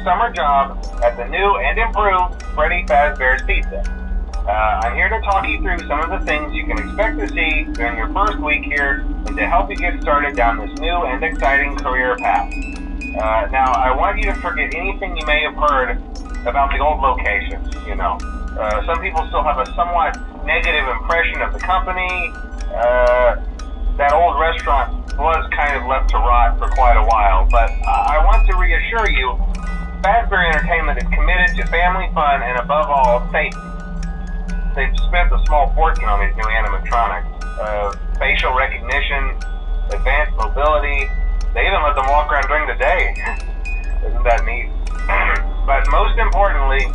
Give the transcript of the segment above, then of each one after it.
summer job at the new and improved Freddy Fazbear's Pizza. I'm here to talk you through some of the things you can expect to see during your first week here and to help you get started down this new and exciting career path. Now, I want you to forget anything you may have heard about the old location. Some people still have a somewhat negative impression of the company. That old restaurant was kind of left to rot for quite a while, but I want to reassure you, Fazbear Entertainment is committed to family fun and above all, safety. They've spent a small fortune on these new animatronics. Facial recognition, advanced mobility. They even let them walk around during the day. Isn't that neat? But most importantly,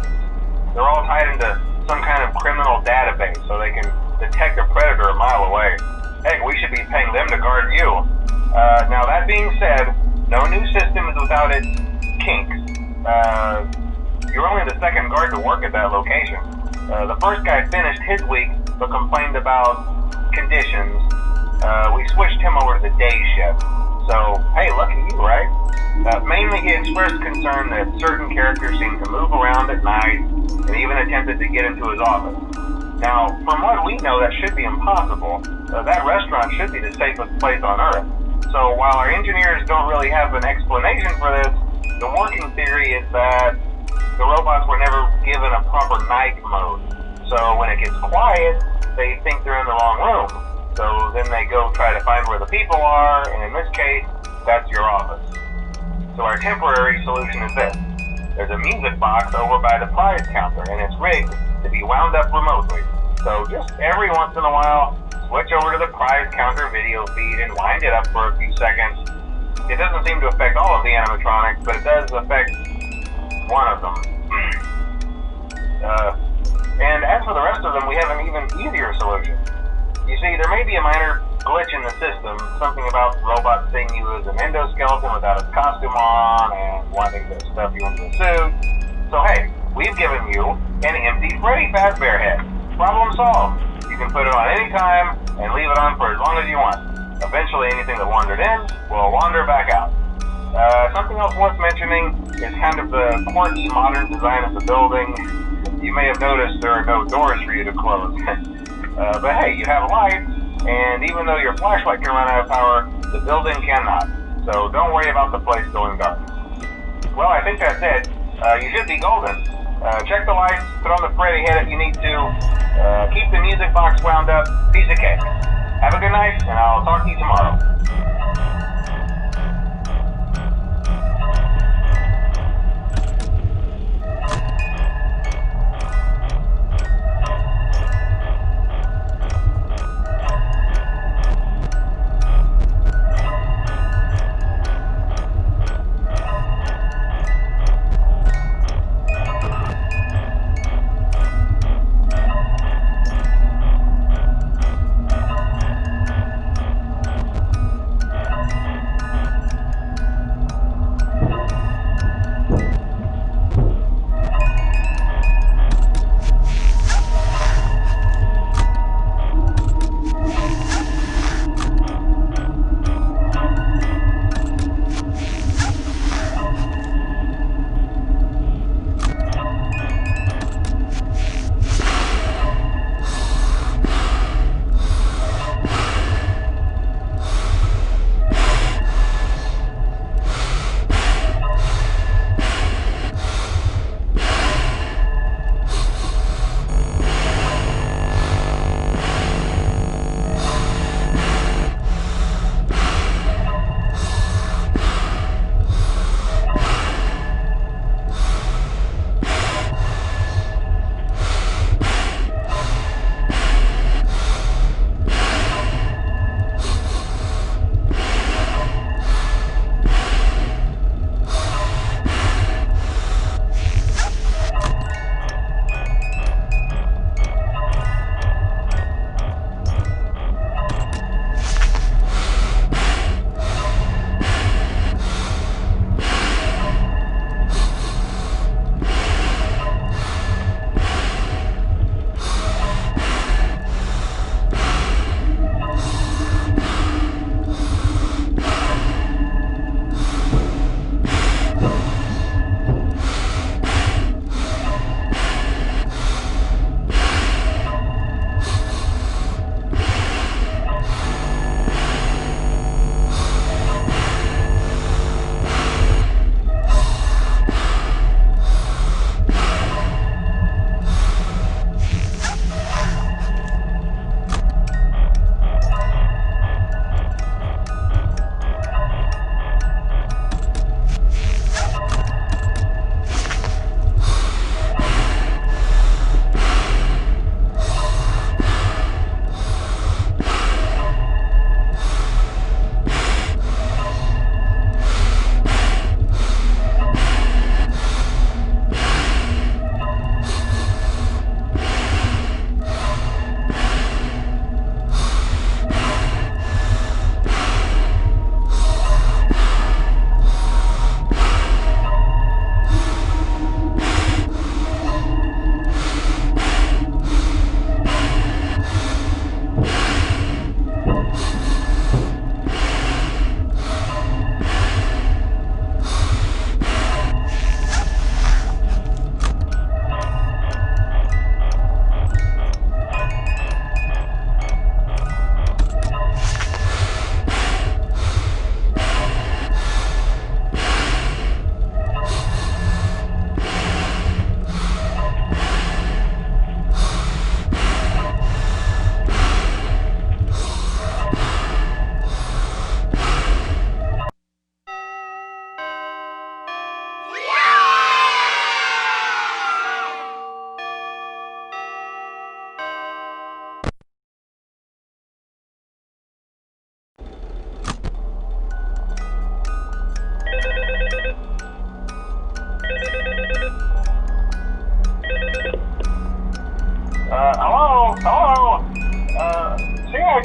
they're all tied into some kind of criminal database so they can detect a predator a mile away. Heck, we should be paying them to guard you. Now that being said, no new system is without its kinks. You're only the second guard to work at that location. The first guy finished his week but complained about conditions. We switched him over to the day shift. So, hey, lucky you, right? Mainly he expressed concern that certain characters seemed to move around at night and even attempted to get into his office. Now, from what we know, that should be impossible. That restaurant should be the safest place on Earth. So while our engineers don't really have an explanation for this, the working theory is that the robots were never given a proper night mode. So when it gets quiet, they think they're in the wrong room. So then they go try to find where the people are, and in this case, that's your office. So our temporary solution is this. There's a music box over by the prize counter, and it's rigged to be wound up remotely. So just every once in a while, switch over to the prize counter video feed and wind it up for a few seconds. It doesn't seem to affect all of the animatronics, but it does affect one of them. And as for the rest of them, we have an even easier solution. You see, there may be a minor glitch in the system, something about robots seeing you as an Endo skeleton without its costume on and wanting to stuff you into a suit. So hey, we've given you an empty Freddy Fazbear head. Problem solved. You can put it on any time and leave it on for as long as you want. Eventually anything that wandered in will wander back out. Something else worth mentioning is kind of the quirky modern design of the building. You may have noticed there are no doors for you to close. But hey, you have lights, and even though your flashlight can run out of power, the building cannot. So don't worry about the place going dark. Well, I think that's it. You should be golden. Check the lights, put on the Freddy head if you need to. Keep the music box wound up. Piece of cake. Have a good night, and I'll talk to you tomorrow.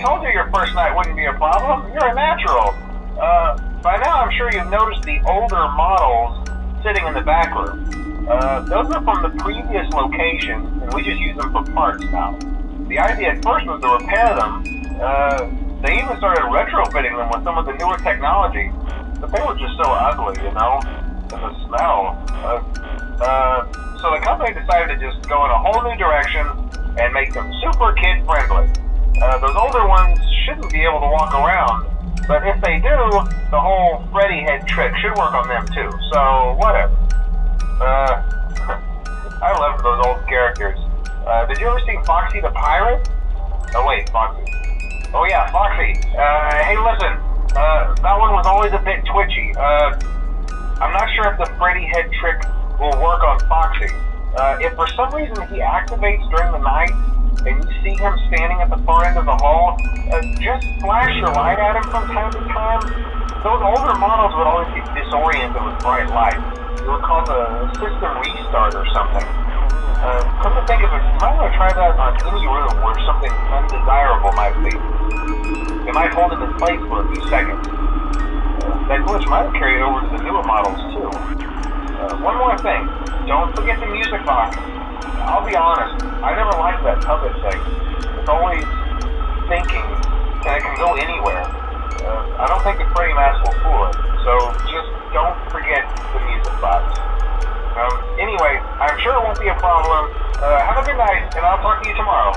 told you your first night wouldn't be a problem. You're a natural. By now I'm sure you've noticed the older models sitting in the back room. Those are from the previous location, and we just use them for parts now. The idea at first was to repair them. They even started retrofitting them with some of the newer technology, but they were just so ugly, you know? And the smell. So the company decided to just go in a whole new direction and make them super kid-friendly. Those older ones shouldn't be able to walk around, but if they do, the whole Freddy head trick should work on them too, so whatever. I love those old characters. Did you ever see Foxy the Pirate? Oh wait, Foxy. Oh yeah, Foxy. Hey listen, that one was always a bit twitchy. I'm not sure if the Freddy head trick will work on Foxy. If for some reason he activates during the night, and you see him standing at the far end of the hall, just flash your light at him from time to time. Those older models would always get disoriented with bright light. It would cause a system restart or something. Come to think of it, you might want to try that on any room where something undesirable might be. It might hold him in place for a few seconds. That glitch might have carried over to the newer models too. One more thing, don't forget the music box. I'll be honest, I never liked that puppet thing. It's always thinking, and it can go anywhere. I don't think the Freddy mask will fool it, so just don't forget the music box. Anyway, I'm sure it won't be a problem. Have a good night, and I'll talk to you tomorrow.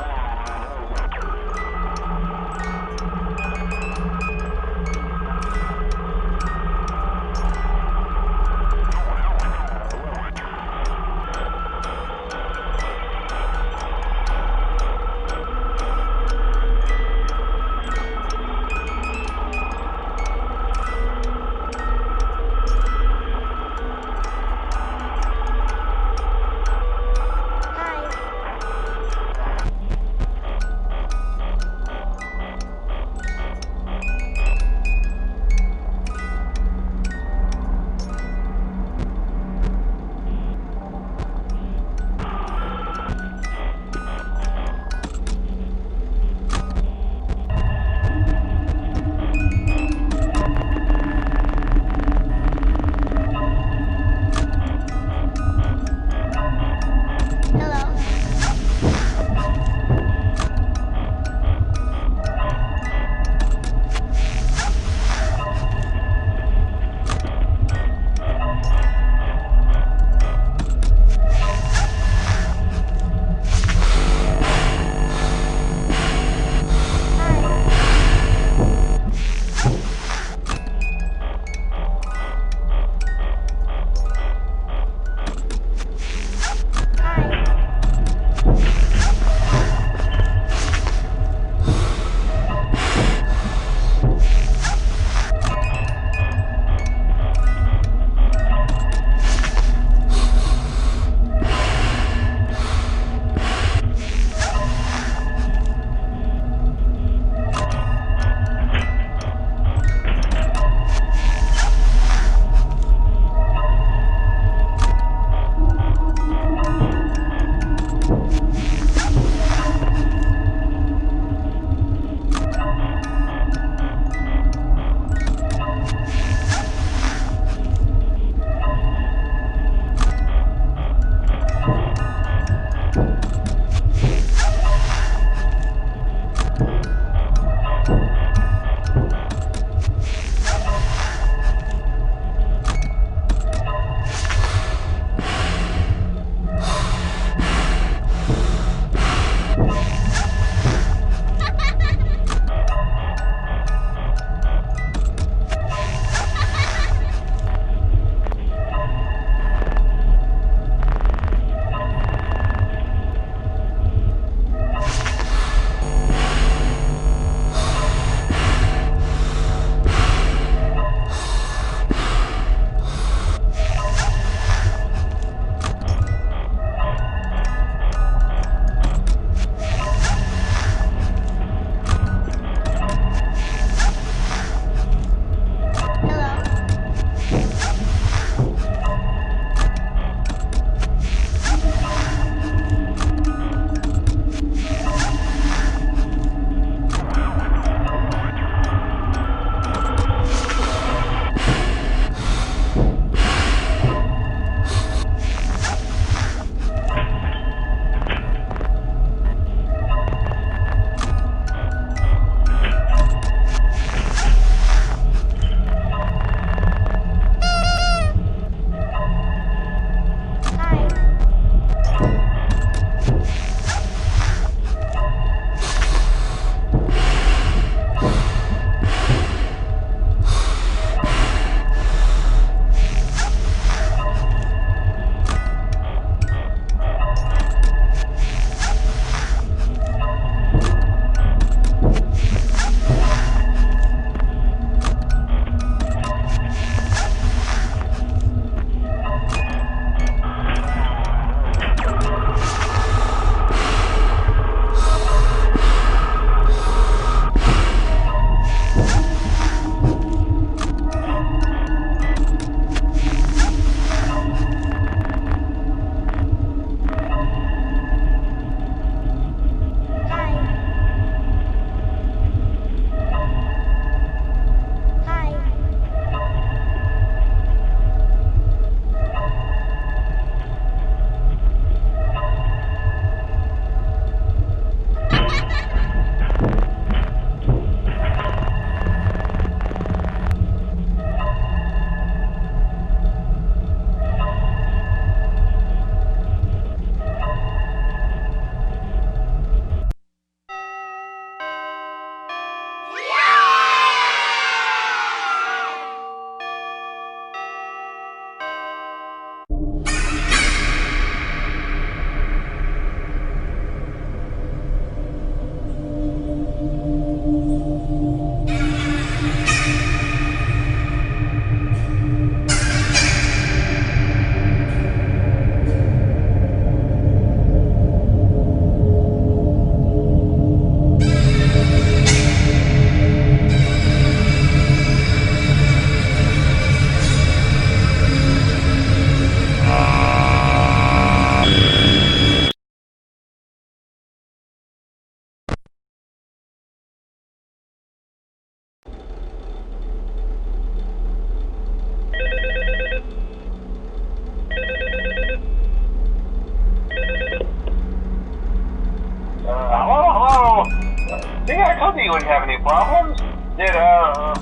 told you wouldn't have any problems. Did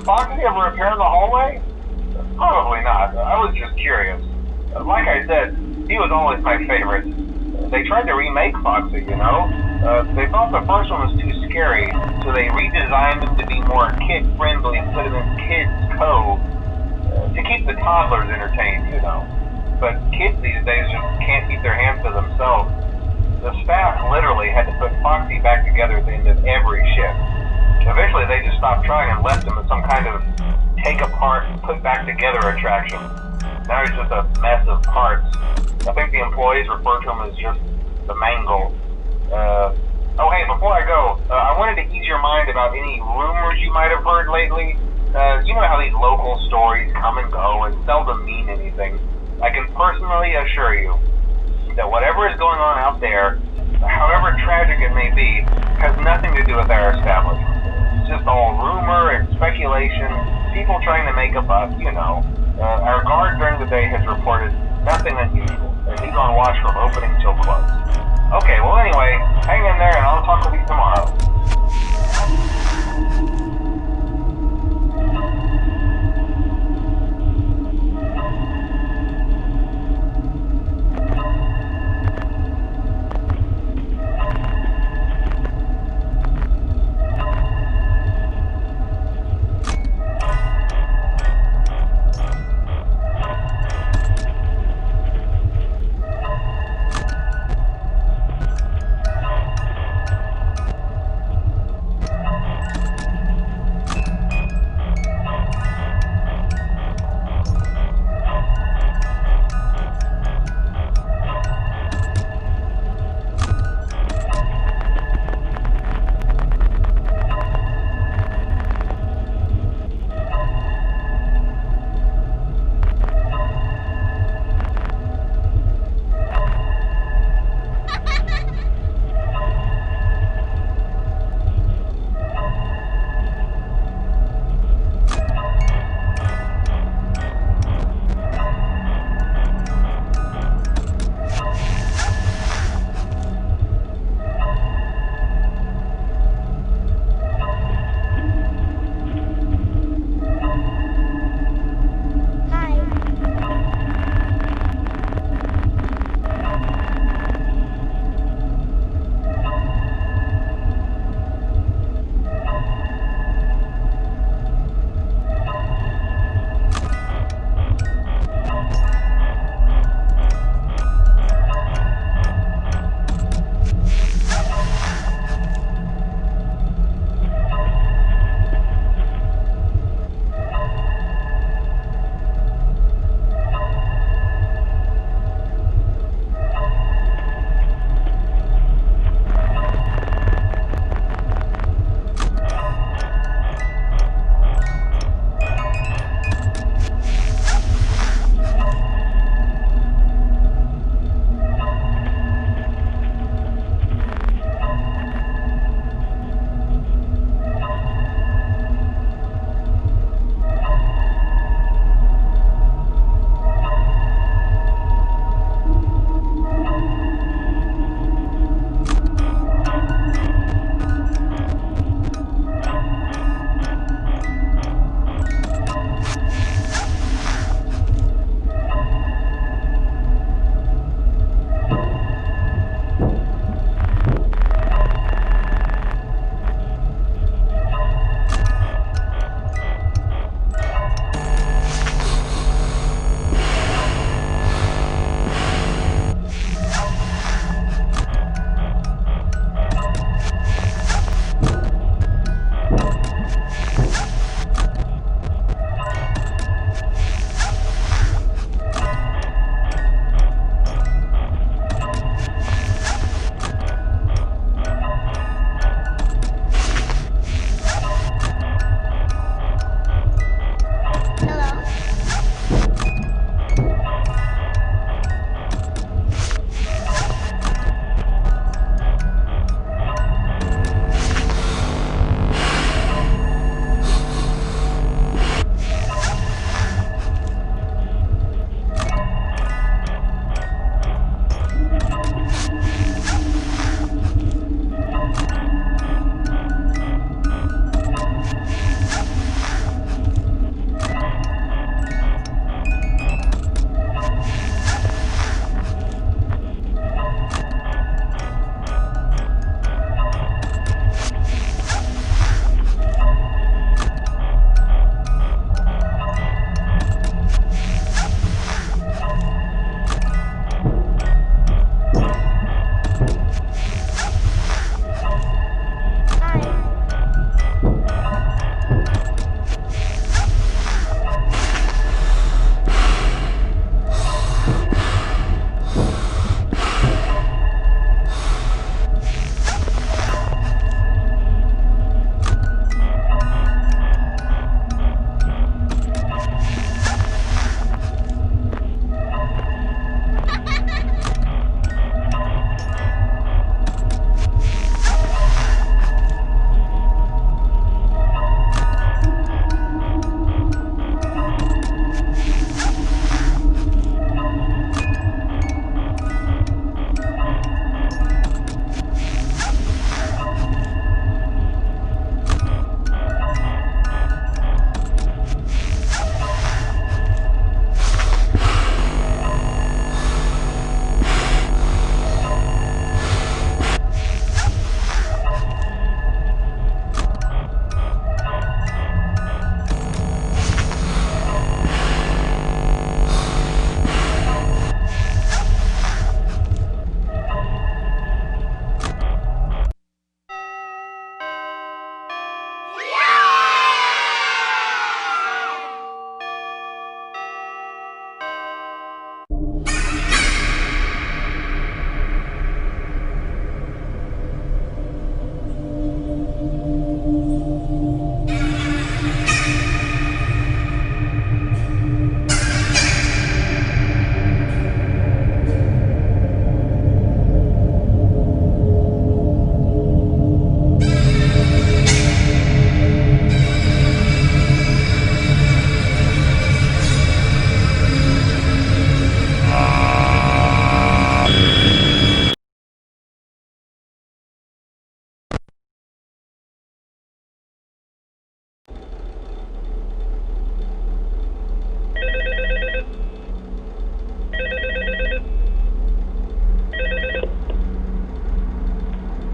Foxy ever appear in the hallway? Probably not. I was just curious. Like I said, he was always my favorite. They tried to remake Foxy, you know? They thought the first one was too scary, so they redesigned him to be more kid-friendly and put him in Kids Cove to keep the toddlers entertained, you know. But kids these days just can't keep their hands to themselves. The staff literally had to put Foxy back together at the end of every shift. Eventually they just stopped trying and left him as some kind of take apart, put back together attraction. Now he's just a mess of parts. I think the employees refer to him as just the mangle. Oh hey, before I go, I wanted to ease your mind about any rumors you might have heard lately. You know how these local stories come and go and seldom mean anything. I can personally assure you that whatever is going on out there, however tragic it may be, has nothing to do with our establishment. It's just all rumor and speculation, people trying to make a buck, you know. Our guard during the day has reported nothing unusual, and he's on watch from opening till close. Okay, well anyway, hang in there and I'll talk with you tomorrow.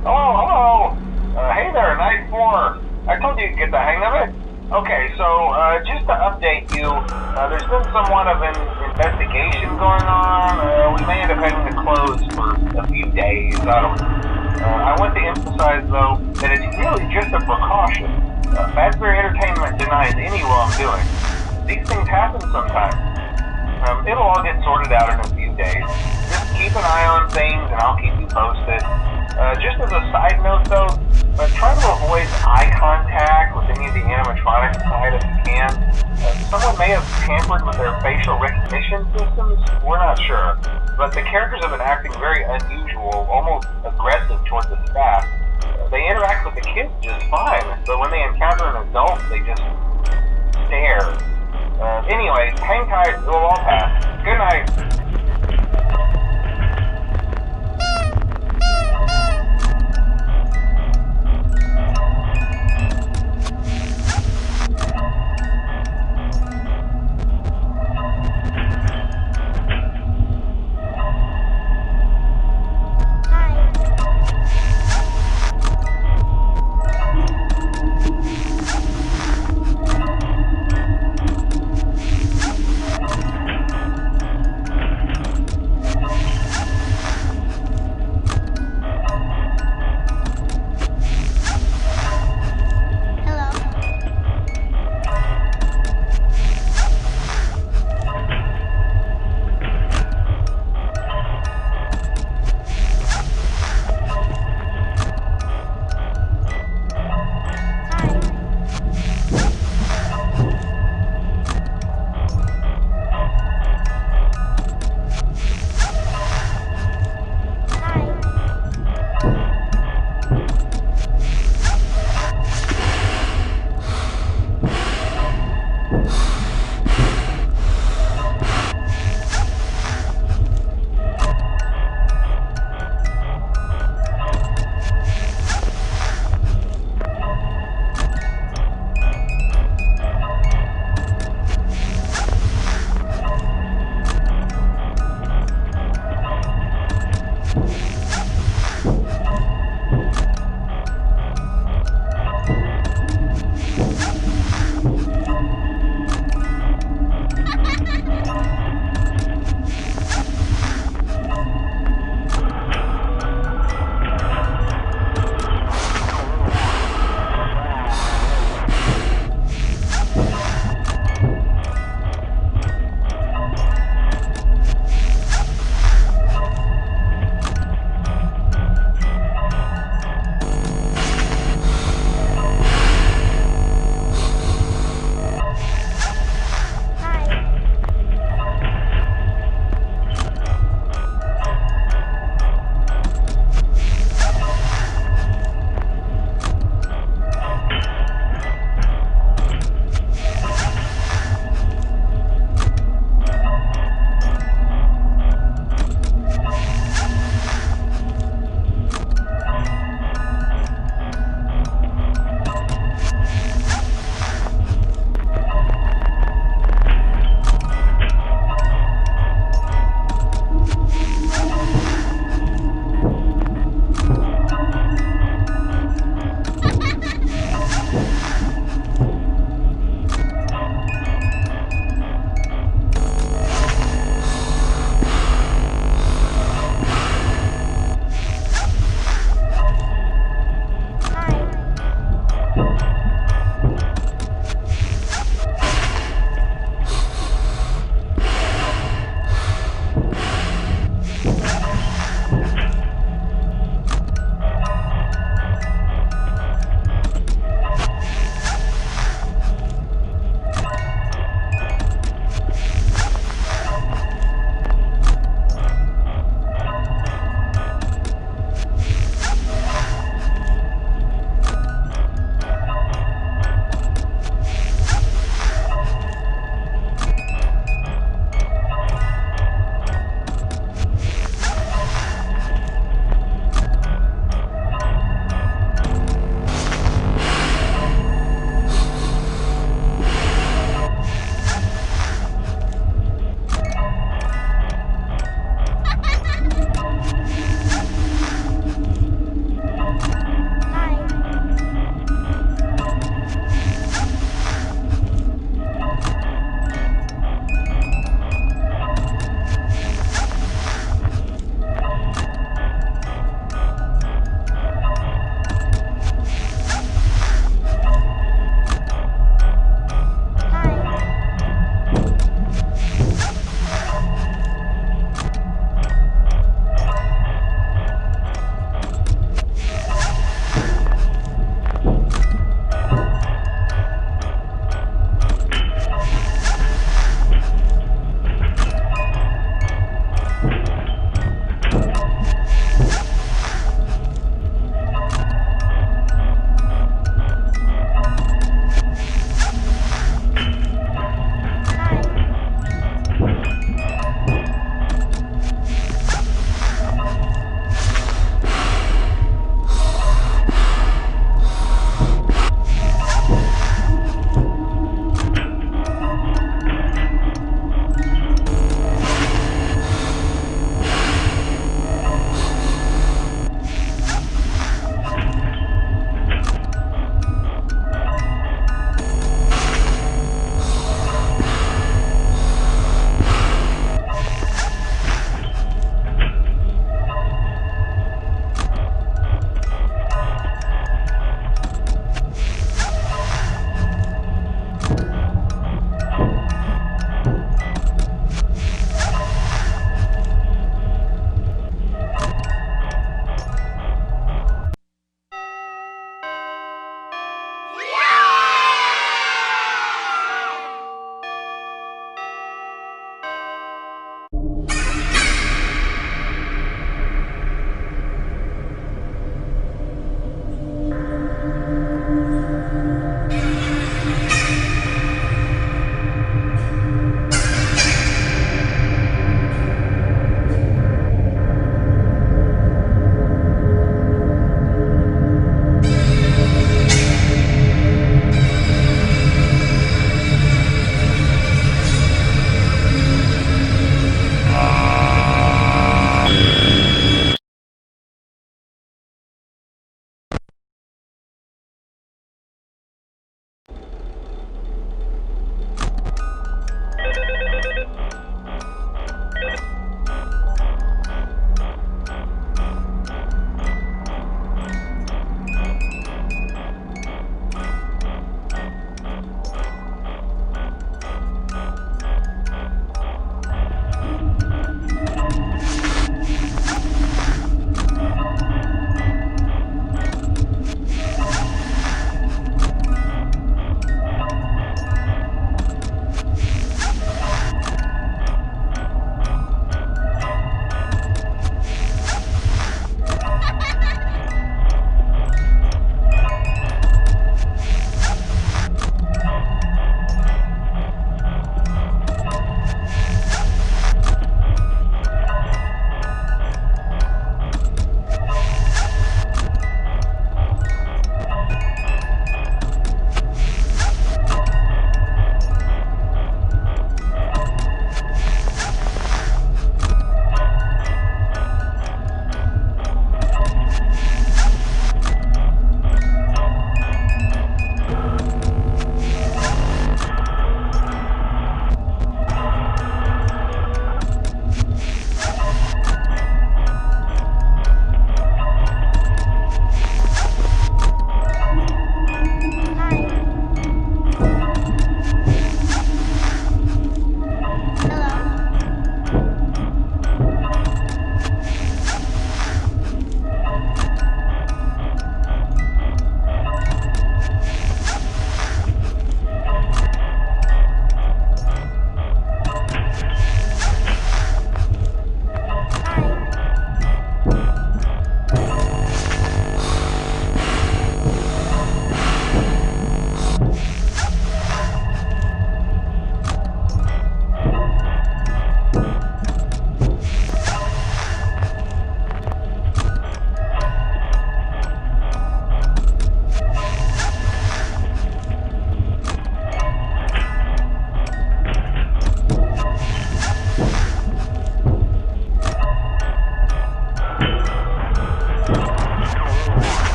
Hello. Hey there, Night 4. I told you to get the hang of it. Okay, so just to update you, there's been somewhat of an investigation going on. We may end up having to close for a few days. I don't know. I want to emphasize, though, that it's really just a precaution. Fazbear Entertainment denies any wrongdoing. These things happen sometimes. It'll all get sorted out in a few days. Just keep an eye on things, and I'll keep you posted. Just as a side note, though, try to avoid eye contact with any of the animatronics inside if you can. Someone may have tampered with their facial recognition systems. We're not sure. But the characters have been acting very unusual, almost aggressive towards the staff. They interact with the kids just fine, but when they encounter an adult, they just stare. Anyways, hang tight, it'll all pass. Good night.